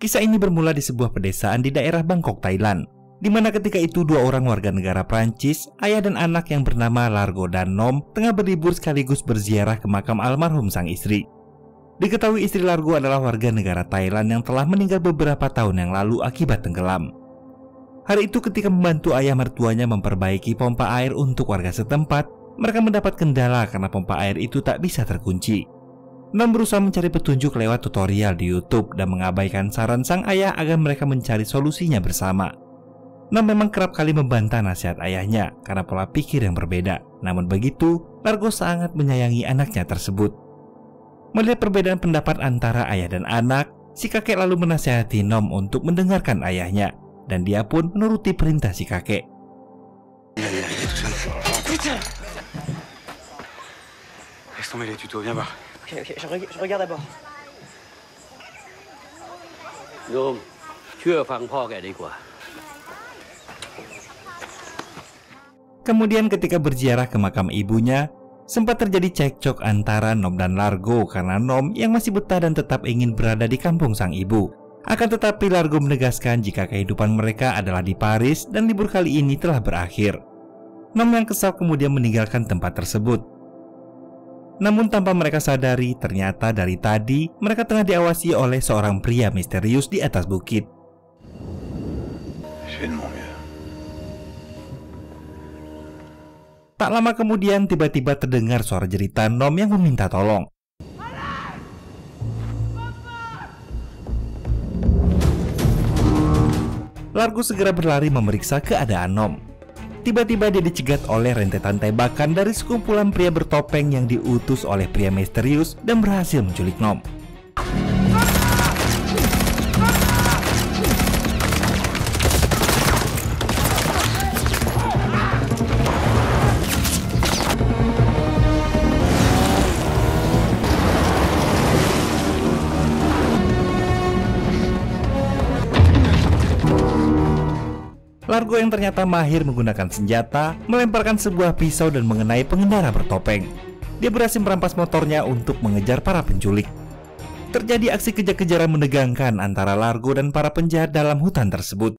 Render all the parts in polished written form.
Kisah ini bermula di sebuah pedesaan di daerah Bangkok, Thailand, di mana ketika itu dua orang warga negara Prancis, ayah dan anak yang bernama Largo dan Nom, tengah berlibur sekaligus berziarah ke makam almarhum sang istri. Diketahui istri Largo adalah warga negara Thailand yang telah meninggal beberapa tahun yang lalu akibat tenggelam. Hari itu ketika membantu ayah mertuanya memperbaiki pompa air untuk warga setempat, mereka mendapat kendala karena pompa air itu tak bisa terkunci. Nom berusaha mencari petunjuk lewat tutorial di YouTube dan mengabaikan saran sang ayah agar mereka mencari solusinya bersama. Nom memang kerap kali membantah nasihat ayahnya karena pola pikir yang berbeda. Namun begitu, Largo sangat menyayangi anaknya tersebut. Melihat perbedaan pendapat antara ayah dan anak, si kakek lalu menasihati Nom untuk mendengarkan ayahnya, dan dia pun menuruti perintah si kakek. Je regarde d'abord. Nom, เชื่อฟังพ่อแกดีกว่า Kemudian ketika berziarah ke makam ibunya, sempat terjadi cekcok antara Nom dan Largo karena Nom yang masih betah dan tetap ingin berada di kampung sang ibu. Akan tetapi Largo menegaskan jika kehidupan mereka adalah di Paris dan libur kali ini telah berakhir. Nom yang kesal kemudian meninggalkan tempat tersebut. Namun tanpa mereka sadari, ternyata dari tadi mereka tengah diawasi oleh seorang pria misterius di atas bukit. Tak lama kemudian tiba-tiba terdengar suara jeritan Nom yang meminta tolong. Largo segera berlari memeriksa keadaan Nom. Tiba-tiba dia dicegat oleh rentetan tembakan dari sekumpulan pria bertopeng yang diutus oleh pria misterius dan berhasil menculik Nom. Largo yang ternyata mahir menggunakan senjata, melemparkan sebuah pisau dan mengenai pengendara bertopeng. Dia berhasil merampas motornya untuk mengejar para penculik. Terjadi aksi kejar-kejaran menegangkan antara Largo dan para penjahat dalam hutan tersebut.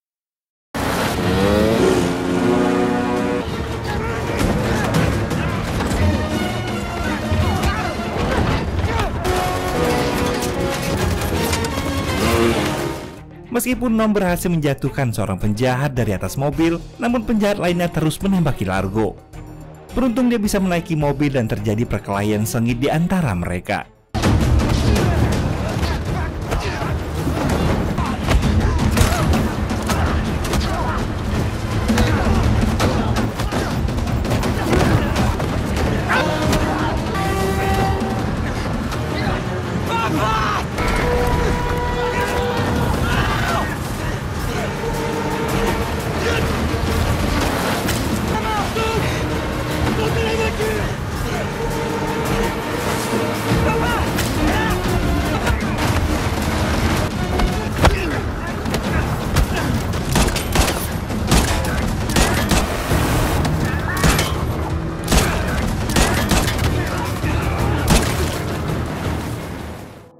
Meskipun Nom berhasil menjatuhkan seorang penjahat dari atas mobil, namun penjahat lainnya terus menembaki Largo. Beruntung dia bisa menaiki mobil dan terjadi perkelahian sengit di antara mereka.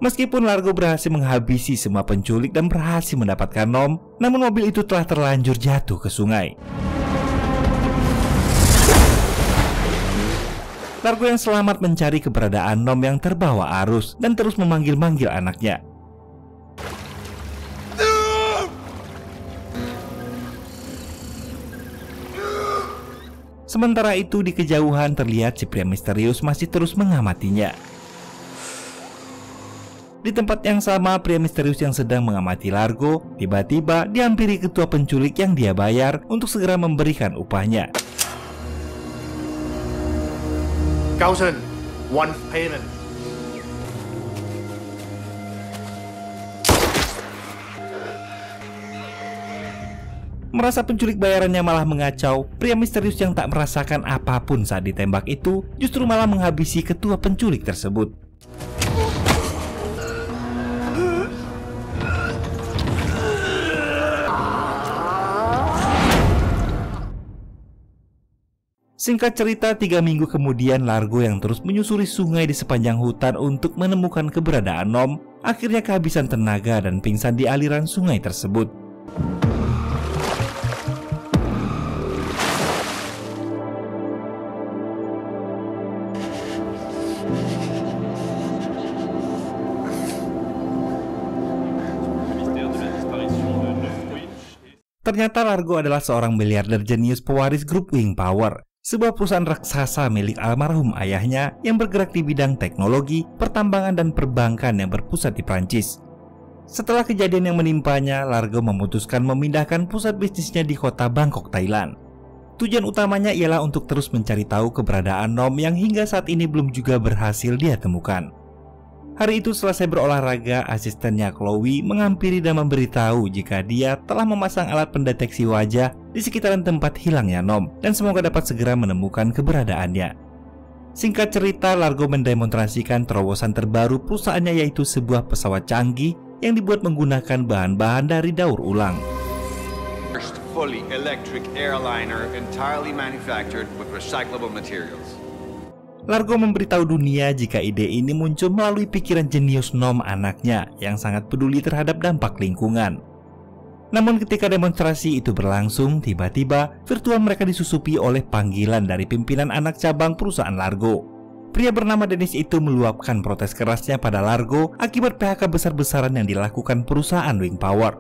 Meskipun Largo berhasil menghabisi semua penculik dan berhasil mendapatkan Nom, namun mobil itu telah terlanjur jatuh ke sungai. Largo yang selamat mencari keberadaan Nom yang terbawa arus dan terus memanggil-manggil anaknya. Sementara itu di kejauhan terlihat si pria misterius masih terus mengamatinya. Di tempat yang sama, pria misterius yang sedang mengamati Largo tiba-tiba dihampiri ketua penculik yang dia bayar untuk segera memberikan upahnya. 9,000 one payment. Merasa penculik bayarannya malah mengacau, pria misterius yang tak merasakan apapun saat ditembak itu justru malah menghabisi ketua penculik tersebut. Singkat cerita, 3 minggu kemudian Largo yang terus menyusuri sungai di sepanjang hutan untuk menemukan keberadaan Nom, akhirnya kehabisan tenaga dan pingsan di aliran sungai tersebut. Ternyata Largo adalah seorang miliarder jenius pewaris grup Wing Power, sebuah perusahaan raksasa milik almarhum ayahnya yang bergerak di bidang teknologi, pertambangan, dan perbankan yang berpusat di Prancis. Setelah kejadian yang menimpanya, Largo memutuskan memindahkan pusat bisnisnya di kota Bangkok, Thailand. Tujuan utamanya ialah untuk terus mencari tahu keberadaan Nom yang hingga saat ini belum juga berhasil dia temukan. Hari itu selesai berolahraga, asistennya Chloe menghampiri dan memberitahu jika dia telah memasang alat pendeteksi wajah di sekitaran tempat hilangnya Nom dan semoga dapat segera menemukan keberadaannya. Singkat cerita, Largo mendemonstrasikan terobosan terbaru perusahaannya, yaitu sebuah pesawat canggih yang dibuat menggunakan bahan-bahan dari daur ulang. First fully electric airliner entirely manufactured with recyclable materials. Largo memberitahu dunia jika ide ini muncul melalui pikiran jenius Nom anaknya yang sangat peduli terhadap dampak lingkungan. Namun ketika demonstrasi itu berlangsung, tiba-tiba virtual mereka disusupi oleh panggilan dari pimpinan anak cabang perusahaan Largo. Pria bernama Dennis itu meluapkan protes kerasnya pada Largo akibat PHK besar-besaran yang dilakukan perusahaan Wing Power.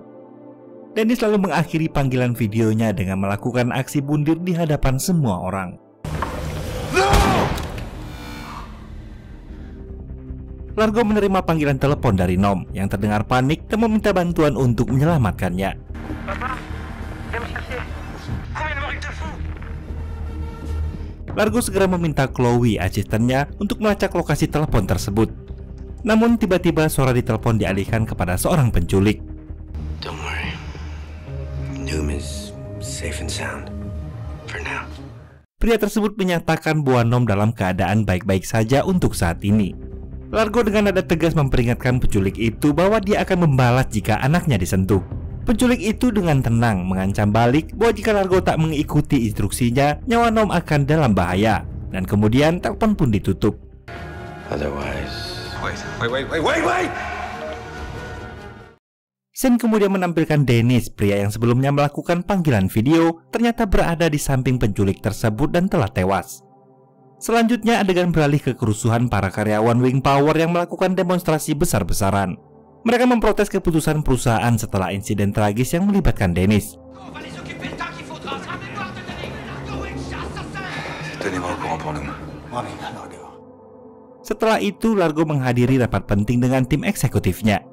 Dennis lalu mengakhiri panggilan videonya dengan melakukan aksi bundir di hadapan semua orang. Largo menerima panggilan telepon dari Nom yang terdengar panik dan meminta bantuan untuk menyelamatkannya. Largo segera meminta Chloe, asistennya, untuk melacak lokasi telepon tersebut. Namun tiba-tiba suara di telepon dialihkan kepada seorang penculik. Don't worry. Noom is safe and sound for now. Pria tersebut menyatakan bahwa Nom dalam keadaan baik-baik saja untuk saat ini. Largo dengan nada tegas memperingatkan penculik itu bahwa dia akan membalas jika anaknya disentuh. Penculik itu dengan tenang mengancam balik bahwa jika Largo tak mengikuti instruksinya, nyawa Nom akan dalam bahaya. Dan kemudian telepon pun ditutup. Otherwise... Wait! Scene kemudian menampilkan Dennis, pria yang sebelumnya melakukan panggilan video, ternyata berada di samping penculik tersebut dan telah tewas. Selanjutnya adegan beralih ke kerusuhan para karyawan Wing Power yang melakukan demonstrasi besar-besaran. Mereka memprotes keputusan perusahaan setelah insiden tragis yang melibatkan Dennis. Setelah itu, Largo menghadiri rapat penting dengan tim eksekutifnya.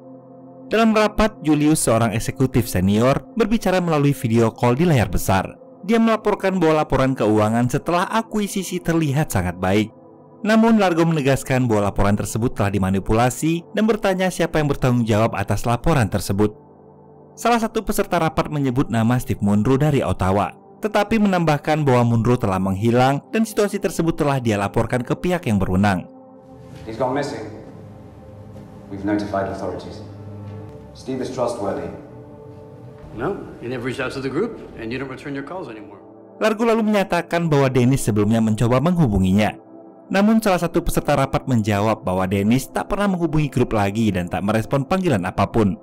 Dalam rapat, Julius, seorang eksekutif senior, berbicara melalui video call di layar besar. Dia melaporkan bahwa laporan keuangan setelah akuisisi terlihat sangat baik. Namun Largo menegaskan bahwa laporan tersebut telah dimanipulasi dan bertanya siapa yang bertanggung jawab atas laporan tersebut. Salah satu peserta rapat menyebut nama Steve Munro dari Ottawa, tetapi menambahkan bahwa Munro telah menghilang dan situasi tersebut telah dia laporkan ke pihak yang berwenang. He's gone missing. We've notified authorities. Steve is trustworthy. No, you never reached out to the group, and you don't return your calls anymore. Largo lalu menyatakan bahwa Dennis sebelumnya mencoba menghubunginya. Namun salah satu peserta rapat menjawab bahwa Dennis tak pernah menghubungi grup lagi dan tak merespon panggilan apapun.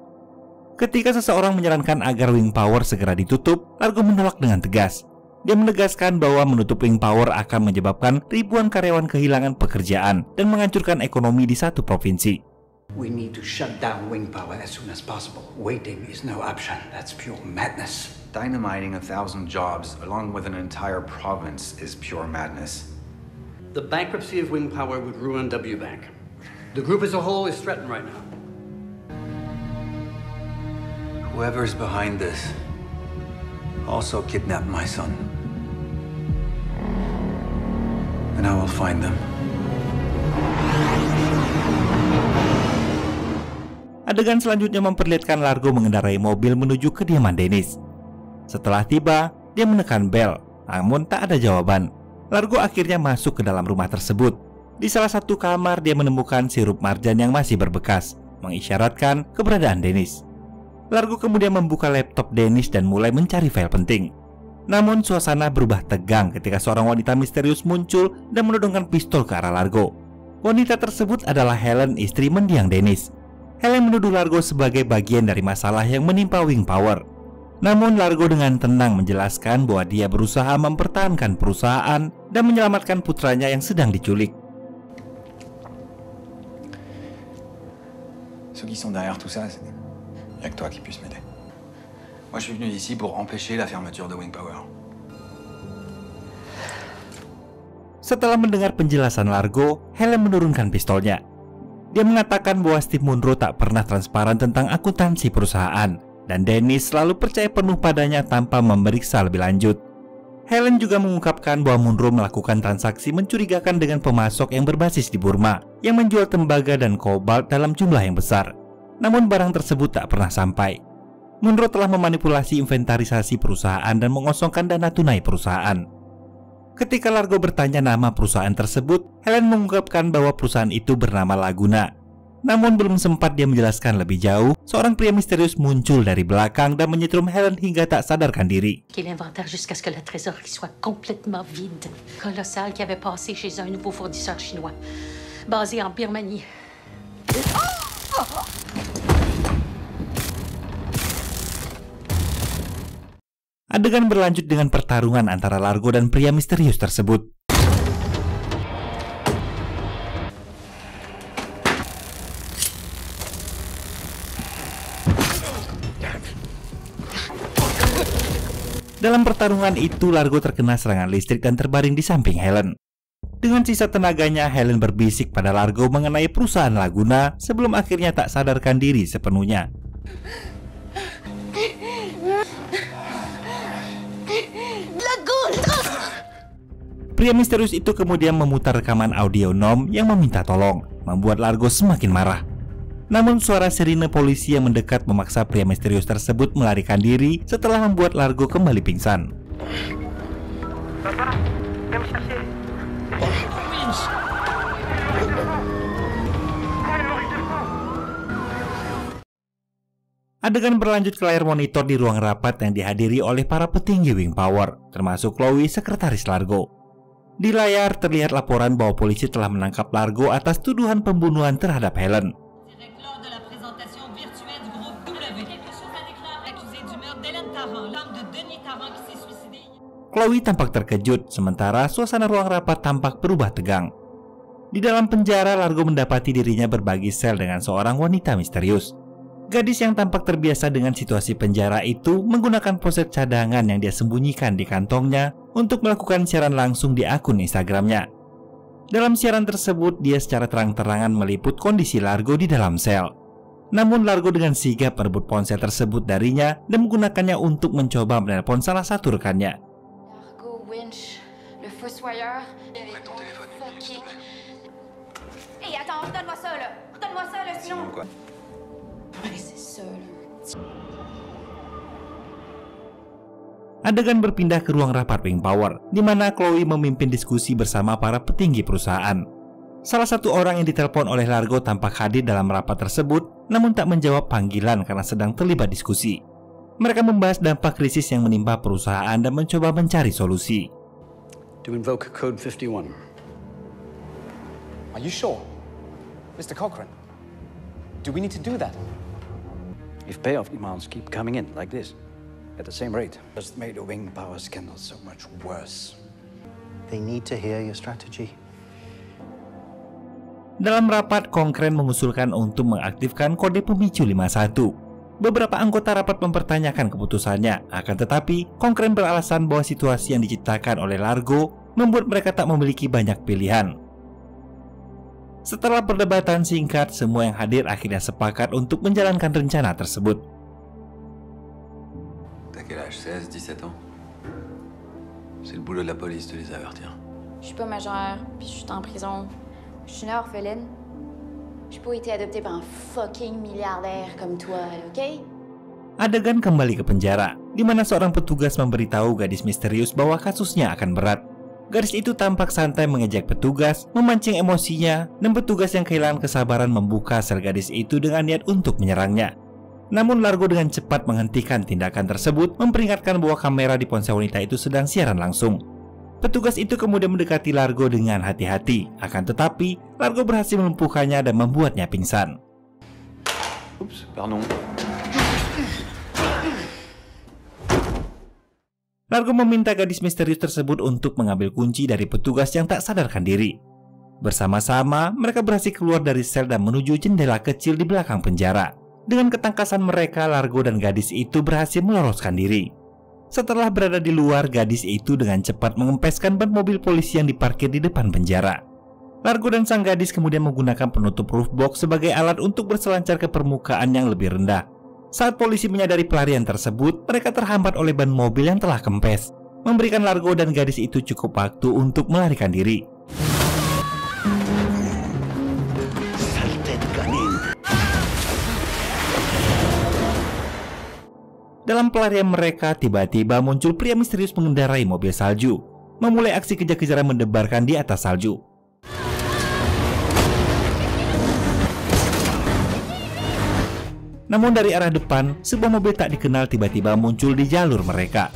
Ketika seseorang menyarankan agar Wing Power segera ditutup, Largo menolak dengan tegas. Dia menegaskan bahwa menutup Wing Power akan menyebabkan ribuan karyawan kehilangan pekerjaan dan menghancurkan ekonomi di satu provinsi. We need to shut down Wing Power as soon as possible. Waiting is no option. That's pure madness. Dynamiting 1,000 jobs along with an entire province is pure madness. The bankruptcy of Wing Power would ruin WBank. The group as a whole is threatened right now. Whoever's behind this also kidnapped my son. And I will find them. Adegan selanjutnya memperlihatkan Largo mengendarai mobil menuju kediaman Dennis. Setelah tiba, dia menekan bel, namun tak ada jawaban. Largo akhirnya masuk ke dalam rumah tersebut. Di salah satu kamar, dia menemukan sirup marjan yang masih berbekas, mengisyaratkan keberadaan Dennis. Largo kemudian membuka laptop Dennis dan mulai mencari file penting. Namun suasana berubah tegang ketika seorang wanita misterius muncul dan menodongkan pistol ke arah Largo. Wanita tersebut adalah Helen, istri mendiang Dennis. Helen menuduh Largo sebagai bagian dari masalah yang menimpa Wing Power. Namun Largo dengan tenang menjelaskan bahwa dia berusaha mempertahankan perusahaan dan menyelamatkan putranya yang sedang diculik. Ceux qui sont derrière tout ça, il y a que toi qui puisse m'aider. Moi, je suis venu ici pour empêcher la fermeture de Wing Power. Setelah mendengar penjelasan Largo, Helen menurunkan pistolnya. Dia mengatakan bahwa Steve Munro tak pernah transparan tentang akuntansi perusahaan, dan Dennis selalu percaya penuh padanya tanpa memeriksa lebih lanjut. Helen juga mengungkapkan bahwa Munro melakukan transaksi mencurigakan dengan pemasok yang berbasis di Burma, yang menjual tembaga dan kobalt dalam jumlah yang besar. Namun barang tersebut tak pernah sampai. Munro telah memanipulasi inventarisasi perusahaan dan mengosongkan dana tunai perusahaan. Ketika Largo bertanya nama perusahaan tersebut, Helen mengungkapkan bahwa perusahaan itu bernama Laguna. Namun belum sempat dia menjelaskan lebih jauh, seorang pria misterius muncul dari belakang dan menyetrum Helen hingga tak sadarkan diri. L'inventaire jusqu'à ce que le trésor soit complètement vide. Colossal qui avait passé chez un nouveau fournisseur chinois, basé en Birmanie. Adegan berlanjut dengan pertarungan antara Largo dan pria misterius tersebut. Dalam pertarungan itu, Largo terkena serangan listrik dan terbaring di samping Helen. Dengan sisa tenaganya, Helen berbisik pada Largo mengenai perusahaan Laguna sebelum akhirnya tak sadarkan diri sepenuhnya. Pria misterius itu kemudian memutar rekaman audio Nom yang meminta tolong, membuat Largo semakin marah. Namun suara sirine polisi yang mendekat memaksa pria misterius tersebut melarikan diri setelah membuat Largo kembali pingsan. Adegan berlanjut ke layar monitor di ruang rapat yang dihadiri oleh para petinggi Wing Power, termasuk Chloe, sekretaris Largo. Di layar terlihat laporan bahwa polisi telah menangkap Largo atas tuduhan pembunuhan terhadap Helen. Chloe tampak terkejut, sementara suasana ruang rapat tampak berubah tegang. Di dalam penjara, Largo mendapati dirinya berbagi sel dengan seorang wanita misterius. Gadis yang tampak terbiasa dengan situasi penjara itu menggunakan ponsel cadangan yang dia sembunyikan di kantongnya untuk melakukan siaran langsung di akun Instagramnya. Dalam siaran tersebut, dia secara terang-terangan meliput kondisi Largo di dalam sel. Namun Largo dengan sigap merebut ponsel tersebut darinya dan menggunakannya untuk mencoba menelpon salah satu rekannya. Largo, Winch, le fossoyeur. Hey, attends, donne-moi ça là. Donne-moi ça là, sinon. Adegan berpindah ke ruang rapat Wing Power, di mana Chloe memimpin diskusi bersama para petinggi perusahaan. Salah satu orang yang ditelepon oleh Largo tampak hadir dalam rapat tersebut, namun tak menjawab panggilan karena sedang terlibat diskusi. Mereka membahas dampak krisis yang menimpa perusahaan dan mencoba mencari solusi. To invoke Code 51. Are you sure, Mr. Cochrane? Do we need to do that? If payoff demands keep coming in like this, at the same rate, just made the Wing Power scandal so much worse. They need to hear your strategy. Dalam rapat, Cochrane mengusulkan untuk mengaktifkan kode pemicu 51. Beberapa anggota rapat mempertanyakan keputusannya, akan tetapi Cochrane beralasan bahwa situasi yang diciptakan oleh Largo membuat mereka tak memiliki banyak pilihan. Setelah perdebatan singkat, semua yang hadir akhirnya sepakat untuk menjalankan rencana tersebut. T'as quel âge? 16, 17 ans? C'est le boulot de la police de les avertir. Je suis pas majeure, puis je suis en prison. Je suis une orpheline. J'ai pas été adoptée par un fucking milliardaire comme toi, ok? Adegan kembali ke penjara, di mana seorang petugas memberitahu gadis misterius bahwa kasusnya akan berat. Gadis itu tampak santai mengejek petugas, memancing emosinya, dan petugas yang kehilangan kesabaran membuka sel gadis itu dengan niat untuk menyerangnya. Namun Largo dengan cepat menghentikan tindakan tersebut, memperingatkan bahwa kamera di ponsel wanita itu sedang siaran langsung. Petugas itu kemudian mendekati Largo dengan hati-hati, akan tetapi Largo berhasil melumpuhkannya dan membuatnya pingsan. Oups, pardon. Largo meminta gadis misterius tersebut untuk mengambil kunci dari petugas yang tak sadarkan diri. Bersama-sama, mereka berhasil keluar dari sel dan menuju jendela kecil di belakang penjara. Dengan ketangkasan mereka, Largo dan gadis itu berhasil meloloskan diri. Setelah berada di luar, gadis itu dengan cepat mengempeskan ban mobil polisi yang diparkir di depan penjara. Largo dan sang gadis kemudian menggunakan penutup roof box sebagai alat untuk berselancar ke permukaan yang lebih rendah. Saat polisi menyadari pelarian tersebut, mereka terhambat oleh ban mobil yang telah kempes, memberikan Largo dan gadis itu cukup waktu untuk melarikan diri. Dalam pelarian mereka, tiba-tiba muncul pria misterius mengendarai mobil salju, memulai aksi kejar-kejaran mendebarkan di atas salju. Namun dari arah depan, sebuah mobil tak dikenal tiba-tiba muncul di jalur mereka.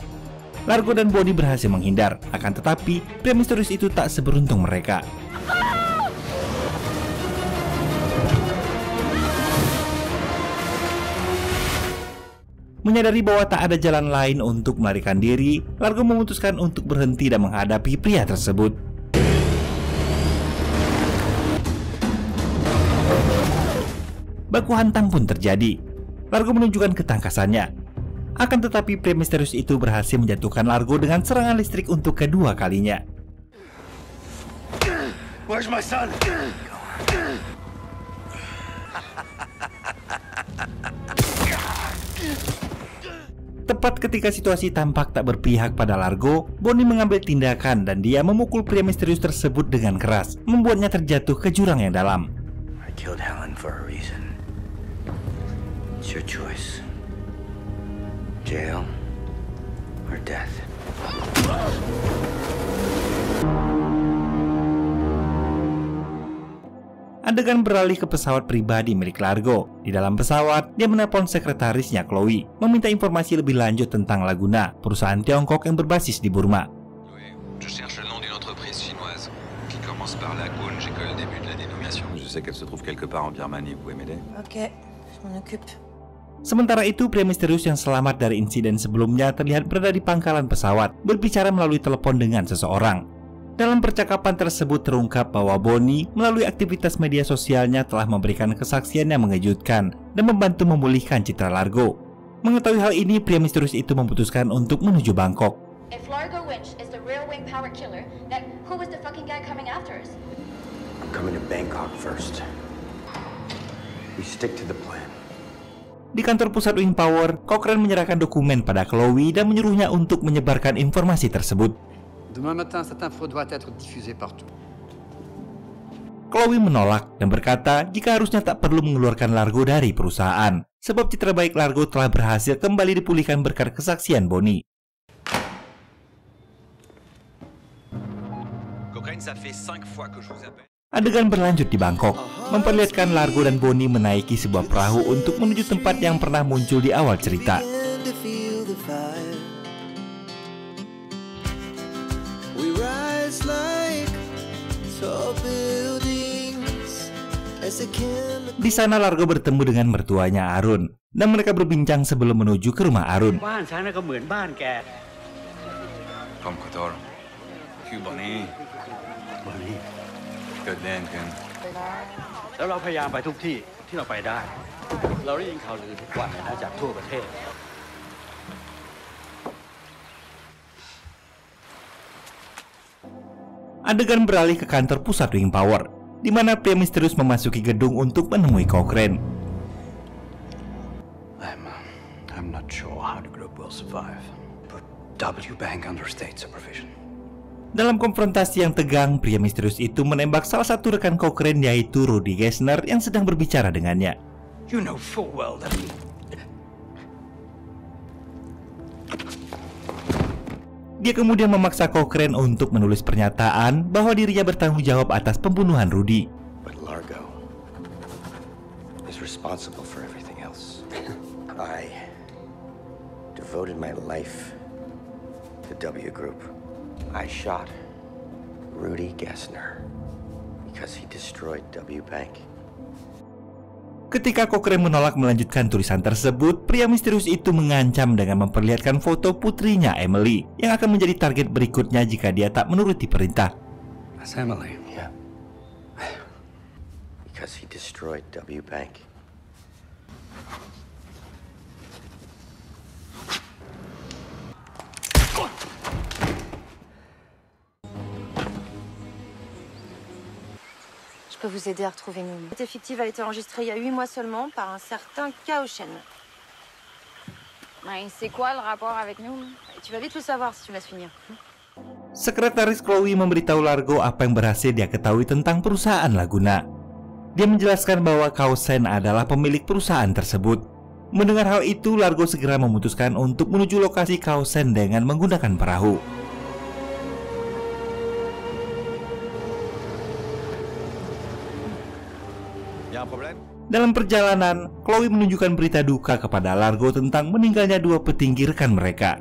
Largo dan Bonnie berhasil menghindar, akan tetapi pria misterius itu tak seberuntung mereka. Menyadari bahwa tak ada jalan lain untuk melarikan diri, Largo memutuskan untuk berhenti dan menghadapi pria tersebut. Baku hantam pun terjadi. Largo menunjukkan ketangkasannya. Akan tetapi pria misterius itu berhasil menjatuhkan Largo dengan serangan listrik untuk kedua kalinya. Where's my son? Tepat ketika situasi tampak tak berpihak pada Largo, Bonnie mengambil tindakan dan dia memukul pria misterius tersebut dengan keras, membuatnya terjatuh ke jurang yang dalam. I killed Helen for a reason. It's your choice. Jail or death. Adegan beralih ke pesawat pribadi milik Largo. Di dalam pesawat, dia menelpon sekretarisnya Chloe, meminta informasi lebih lanjut tentang Laguna, perusahaan Tiongkok yang berbasis di Burma. Je cherche le nom d'une entreprise chinoise qui commence par Lagoon. J'ai que le début de la dénomination. Je sais qu'elle se trouve quelque part en Birmanie, vous pouvez m'aider? Ok, je m'en occupe. Sementara itu, pria misterius yang selamat dari insiden sebelumnya terlihat berada di pangkalan pesawat, berbicara melalui telepon dengan seseorang. Dalam percakapan tersebut terungkap bahwa Bonnie melalui aktivitas media sosialnya telah memberikan kesaksian yang mengejutkan dan membantu memulihkan citra Largo. Mengetahui hal ini, pria misterius itu memutuskan untuk menuju Bangkok. If Largo Winch is the real wing power killer, then who was the fucking guy coming after us? I'm coming to Bangkok first. We stick to the plan. Di kantor pusat Wing Power, Cochrane menyerahkan dokumen pada Chloe dan menyuruhnya untuk menyebarkan informasi tersebut. Demain matin, cette info doit être diffusée partout. Chloe menolak dan berkata jika harusnya tak perlu mengeluarkan Largo dari perusahaan, sebab citra baik Largo telah berhasil kembali dipulihkan berkat kesaksian Bonnie. Cochrane, ça fait 5 fois que je vous appelle. Adegan berlanjut di Bangkok, memperlihatkan Largo dan Bonnie menaiki sebuah perahu untuk menuju tempat yang pernah muncul di awal cerita. Di sana Largo bertemu dengan mertuanya Arun, dan mereka berbincang sebelum menuju ke rumah Arun. Comme Kotor. Bonnie. Bonnie. Good then, Ken. แล้วเราพยายามไปทุกที่ที่เราไปได้ เราได้ยินข่าวลือทุกวันเลยนะจากทั่วประเทศ Adegan beralih ke kantor pusat Wing Power, di mana pria misterius memasuki gedung untuk menemui Cochrane. I'm not sure how the group will survive, but W Bank under state supervision. Dalam konfrontasi yang tegang, pria misterius itu menembak salah satu rekan Cochrane, yaitu Rudy Gessner yang sedang berbicara dengannya. You know full well that Dia kemudian memaksa Cochrane untuk menulis pernyataan bahwa dirinya bertanggung jawab atas pembunuhan Rudy. But Largo is responsible for everything else. I devoted my life to W Group. I shot Rudy Gessner because he destroyed W Bank. Ketika Cochrane menolak melanjutkan tulisan tersebut, pria misterius itu mengancam dengan memperlihatkan foto putrinya Emily yang akan menjadi target berikutnya jika dia tak menuruti perintah. That's Emily. Yeah. Because he destroyed W Bank. Je peux vous aider à retrouver Noom. Cette fictive a été enregistrée il y a 8 mois seulement par un certain Kao Shen. C'est quoi le rapport avec Noom? Tu vas vite le savoir si tu laisses finir. Sekretaris Chloe memberitahu Largo apa yang berhasil dia ketahui tentang perusahaan Laguna. Dia menjelaskan bahwa Kao Shen adalah pemilik perusahaan tersebut. Mendengar hal itu, Largo segera memutuskan untuk menuju lokasi Kao Shen dengan menggunakan perahu. Dalam perjalanan, Chloe menunjukkan berita duka kepada Largo tentang meninggalnya dua petinggi rekan mereka.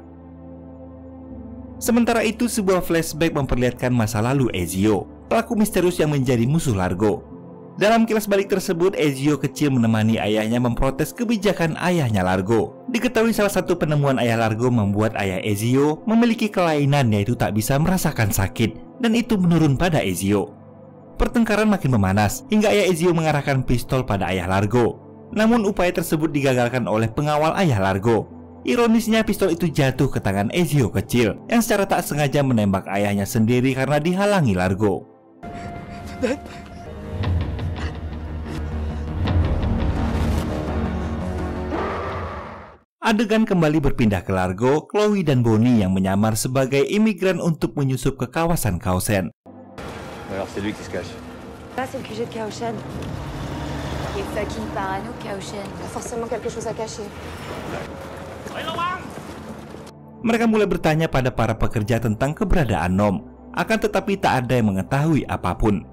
Sementara itu, sebuah flashback memperlihatkan masa lalu Ezio, pelaku misterius yang menjadi musuh Largo. Dalam kilas balik tersebut, Ezio kecil menemani ayahnya memprotes kebijakan ayahnya Largo. Diketahui salah satu penemuan ayah Largo membuat ayah Ezio memiliki kelainan, yaitu tak bisa merasakan sakit, dan itu menurun pada Ezio. Pertengkaran makin memanas hingga ayah Ezio mengarahkan pistol pada ayah Largo. Namun upaya tersebut digagalkan oleh pengawal ayah Largo. Ironisnya pistol itu jatuh ke tangan Ezio kecil yang secara tak sengaja menembak ayahnya sendiri karena dihalangi Largo. Adegan kembali berpindah ke Largo, Chloe dan Bonnie yang menyamar sebagai imigran untuk menyusup ke kawasan Kao Shen. Alors c'est lui qui se cache. Là, c'est le QG de Kao Shen. Il est fucking parano, Kao Shen. Il a forcément quelque chose à cacher. Mereka mulai bertanya pada para pekerja tentang keberadaan Nom. Akan tetapi tak ada yang mengetahui apapun.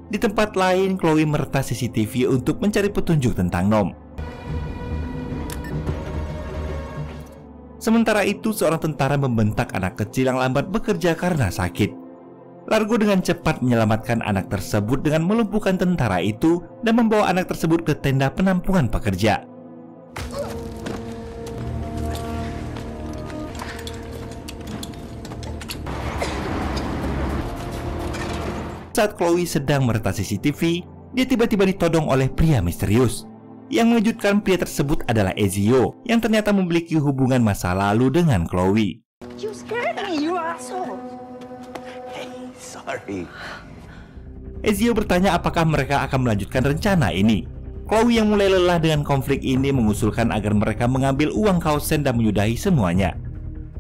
Di tempat lain, Chloe meretas CCTV untuk mencari petunjuk tentang Nom. Sementara itu, seorang tentara membentak anak kecil yang lambat bekerja karena sakit. Largo dengan cepat menyelamatkan anak tersebut dengan melumpuhkan tentara itu dan membawa anak tersebut ke tenda penampungan pekerja. Saat Chloe sedang meretas CCTV, dia tiba-tiba ditodong oleh pria misterius. Yang mengejutkan, pria tersebut adalah Ezio, yang ternyata memiliki hubungan masa lalu dengan Chloe. You scared me, you asshole. Hey, sorry. Ezio bertanya apakah mereka akan melanjutkan rencana ini. Chloe yang mulai lelah dengan konflik ini mengusulkan agar mereka mengambil uang Kao Shen dan menyudahi semuanya.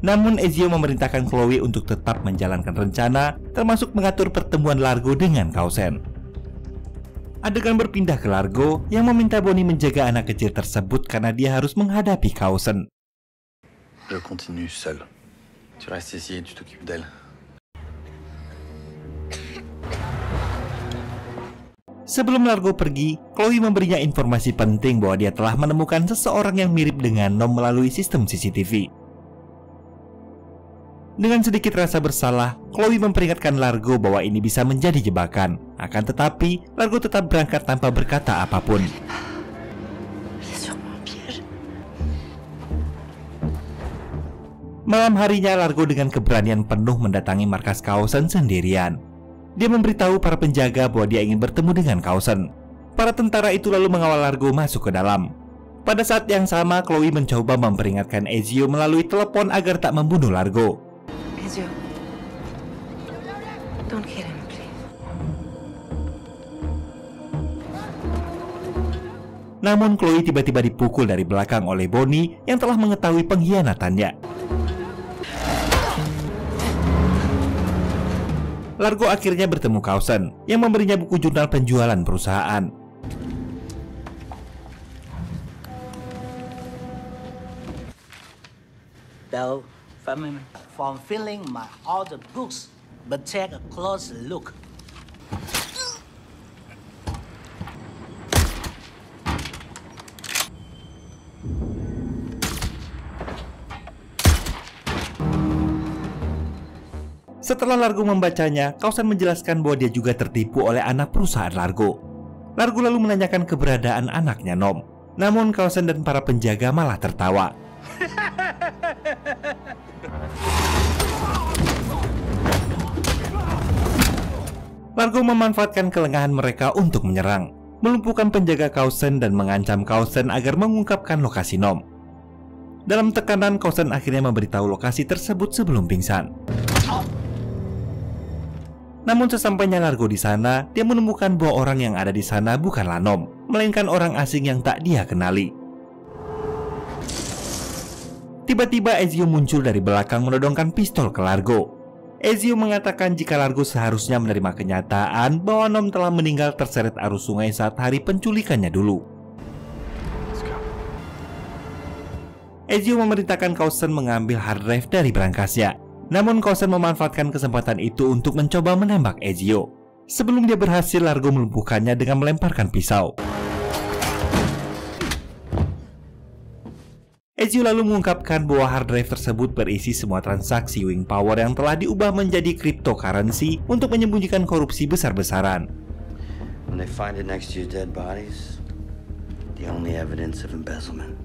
Namun Ezio memerintahkan Chloe untuk tetap menjalankan rencana, termasuk mengatur pertemuan Largo dengan Kao Shen. Adegan berpindah ke Largo yang meminta Bonnie menjaga anak kecil tersebut karena dia harus menghadapi Kao Shen. Je continue seul. Tu restes ici et tu t'occupes d'elle. Sebelum Largo pergi, Chloe memberinya informasi penting bahwa dia telah menemukan seseorang yang mirip dengan Nom melalui sistem CCTV. Dengan sedikit rasa bersalah, Chloe memperingatkan Largo bahwa ini bisa menjadi jebakan. Akan tetapi, Largo tetap berangkat tanpa berkata apapun. Malam harinya, Largo dengan keberanian penuh mendatangi markas Kao Shen sendirian. Dia memberitahu para penjaga bahwa dia ingin bertemu dengan Kao Shen. Para tentara itu lalu mengawal Largo masuk ke dalam. Pada saat yang sama, Chloe mencoba memperingatkan Ezio melalui telepon agar tak membunuh Largo. Ezio, don't kill him, please. Namun Chloe tiba-tiba dipukul dari belakang oleh Bonnie yang telah mengetahui pengkhianatannya. Largo akhirnya bertemu Kao Shen yang memberinya buku jurnal penjualan perusahaan. Bell from filling my other books, but take a close look. Setelah Largo membacanya, Kausen menjelaskan bahwa dia juga tertipu oleh anak perusahaan Largo. Largo lalu menanyakan keberadaan anaknya Nom. Namun Kausen dan para penjaga malah tertawa. Largo memanfaatkan kelengahan mereka untuk menyerang, melumpuhkan penjaga Kausen dan mengancam Kausen agar mengungkapkan lokasi Nom. Dalam tekanan, Kausen akhirnya memberitahu lokasi tersebut sebelum pingsan. Namun sesampainya Largo di sana, dia menemukan bahwa orang yang ada di sana bukanlah Nom, melainkan orang asing yang tak dia kenali. Tiba-tiba Ezio muncul dari belakang menodongkan pistol ke Largo. Ezio mengatakan jika Largo seharusnya menerima kenyataan bahwa Nom telah meninggal terseret arus sungai saat hari penculikannya dulu. Ezio memerintahkan Kausen mengambil hard drive dari berangkasnya. Namun Kausen memanfaatkan kesempatan itu untuk mencoba menembak Ezio. Sebelum dia berhasil, Largo melumpuhkannya dengan melemparkan pisau. Ezio lalu mengungkapkan bahwa hard drive tersebut berisi semua transaksi Wing Power yang telah diubah menjadi cryptocurrency untuk menyembunyikan korupsi besar-besaran. When they find it next to your dead bodies, the only evidence of embezzlement.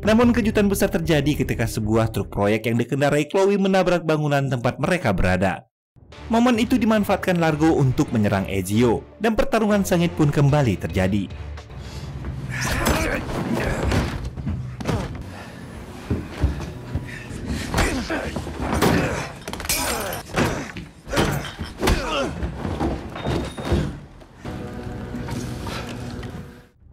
Namun kejutan besar terjadi ketika sebuah truk proyek yang dikendarai Chloe menabrak bangunan tempat mereka berada. Momen itu dimanfaatkan Largo untuk menyerang Ezio, dan pertarungan sengit pun kembali terjadi.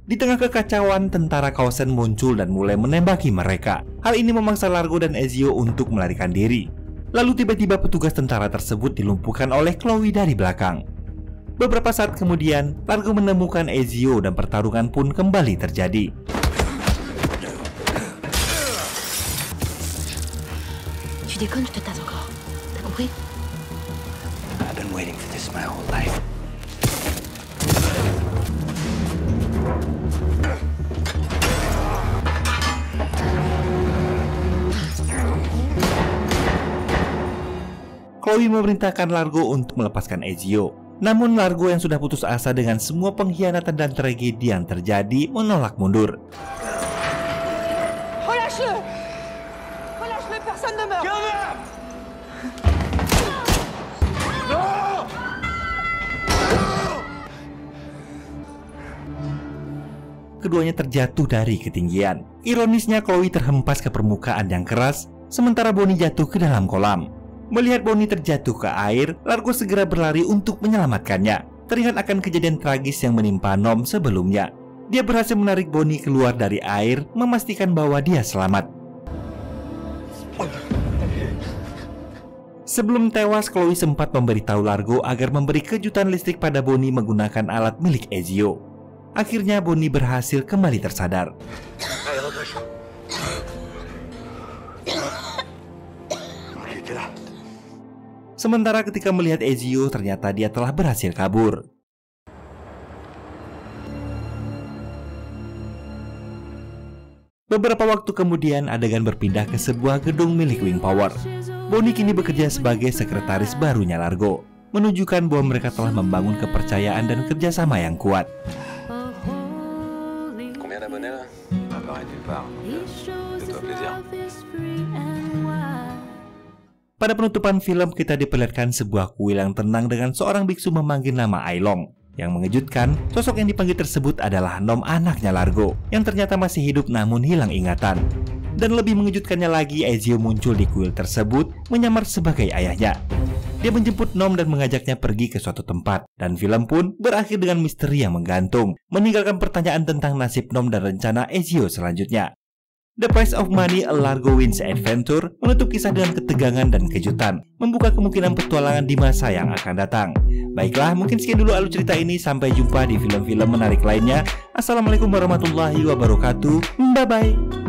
Di tengah kekacauan, tentara Kausen muncul dan mulai menembaki mereka. Hal ini memaksa Largo dan Ezio untuk melarikan diri. Lalu tiba-tiba petugas tentara tersebut dilumpuhkan oleh Chloe dari belakang. Beberapa saat kemudian, Largo menemukan Ezio dan pertarungan pun kembali terjadi. Tu déconnes, je te tape encore. T'as compris? I've been waiting for this my whole life. Chloe memerintahkan Largo untuk melepaskan Ezio. Namun Largo yang sudah putus asa dengan semua pengkhianatan dan tragedi yang terjadi menolak mundur. Relâche-le! Relâche-le, personne ne meurt! Keduanya terjatuh dari ketinggian. Ironisnya Chloe terhempas ke permukaan yang keras, sementara Bonnie jatuh ke dalam kolam. Melihat Bonnie terjatuh ke air, Largo segera berlari untuk menyelamatkannya. Teringat akan kejadian tragis yang menimpa Nom sebelumnya. Dia berhasil menarik Bonnie keluar dari air, memastikan bahwa dia selamat. Sebelum tewas, Chloe sempat memberitahu Largo agar memberi kejutan listrik pada Bonnie menggunakan alat milik Ezio. Akhirnya Bonnie berhasil kembali tersadar. Sementara ketika melihat Ezio, ternyata dia telah berhasil kabur. Beberapa waktu kemudian, adegan berpindah ke sebuah gedung milik Wing Power. Bonnie kini bekerja sebagai sekretaris barunya Largo, menunjukkan bahwa mereka telah membangun kepercayaan dan kerjasama yang kuat. Combien d'abonnés là? Ah bah, nulle part. Fais-toi plaisir. Pada penutupan film, kita diperlihatkan sebuah kuil yang tenang dengan seorang biksu memanggil nama Ailong. Yang mengejutkan, sosok yang dipanggil tersebut adalah Nom, anaknya Largo, yang ternyata masih hidup namun hilang ingatan. Dan lebih mengejutkannya lagi, Ezio muncul di kuil tersebut menyamar sebagai ayahnya. Dia menjemput Nom dan mengajaknya pergi ke suatu tempat. Dan film pun berakhir dengan misteri yang menggantung, meninggalkan pertanyaan tentang nasib Nom dan rencana Ezio selanjutnya. The Price of Money: A Largo Winds Adventure menutup kisah dengan ketegangan dan kejutan, membuka kemungkinan petualangan di masa yang akan datang. Baiklah, mungkin sekian dulu alur cerita ini. Sampai jumpa di film-film menarik lainnya. Assalamualaikum warahmatullahi wabarakatuh. Bye-bye.